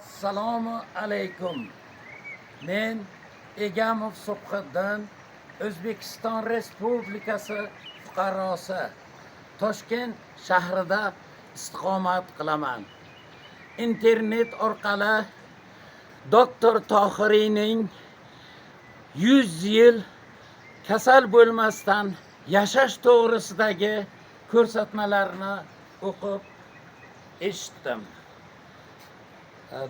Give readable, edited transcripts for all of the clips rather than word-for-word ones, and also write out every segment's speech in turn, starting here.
Assalomu alaykum. Men Egamov Subhiddin, O'zbekiston Respublikasi fuqarosi, Toshkent shahrida istiqomat qilaman. Internet orqali doktor Tohiriyning 100 yil kasal bo'lmasdan yashash to'g'risidagi ko'rsatmalarini o'qib eshitdim.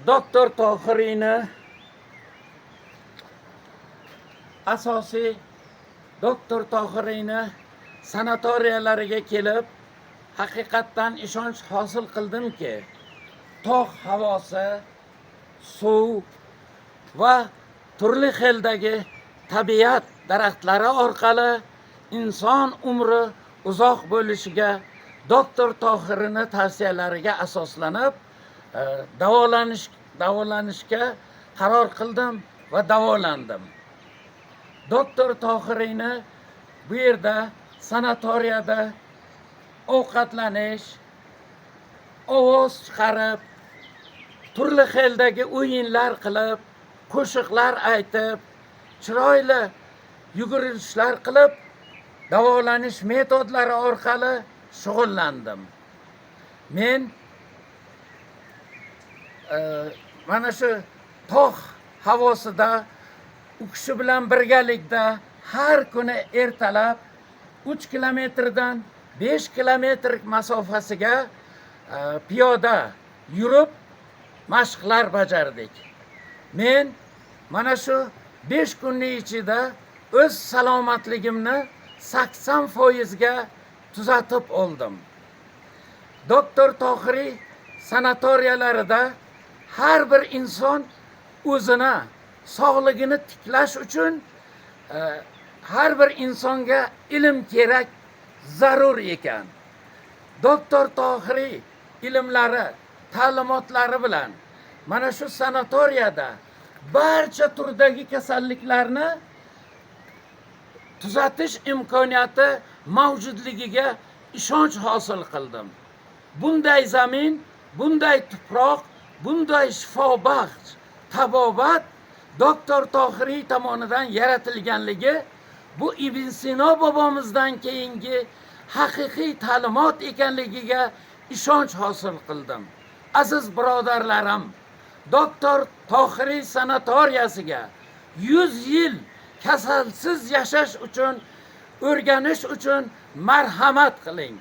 Doktor Tohiriyni asosiy doktor Tohiriyni sanatoriyalariga kelib haqiqatdan ishonch hosil qildimki, tog' havosi, suv va turli xildagi tabiat daraxtlari orqali inson umri uzoq bo'lishiga doktor Tohiriyni tavsiyalariga asoslanib davolanishga qaror qildim va davolandim. Doktor Tohiriyni bu yerda sanatoriyada ovqatlanish, ovoz chiqarib, turli xildagi o'yinlar qilib, qo'shiqlar aytib, chiroyli yugurishlar qilib, davolanish metodlari orqali shug'ullandim. Men mana shu tog' havosida u kishi bilan birgalikda har kuni ertalab 3 kilometrdan 5 kilometr masofasiga piyoda yurib mashqlar bajardik. Men mana shu 5 kunning ichida o'z salomatligimni 80% ga tuzatib oldim. Doktor Tohiriy sanatoriyalarida har bir inson o'zini sog'ligini tiklash uchun har bir insonga ilm kerak, zarur ekan. Doktor Tohiriy ilmlari, ta'limotlari bilan mana shu sanatoriyada barcha turdagi kasalliklarni tuzatish imkoniyati mavjudligiga ishonch hosil qildim. Bunday zamin, bunday tuproq, bunday shifobaxsh tabobat doktor Tohiriy tomonidan yaratilganligi bu Ibn Sino bobomizdan keyingi haqiqiy ta'limot ekanligiga ishonch hosil qildim. Aziz birodarlarim, doktor Tohiriy sanatoriyasiga 100 yil kasalsiz yashash uchun, o'rganish uchun marhamat qiling.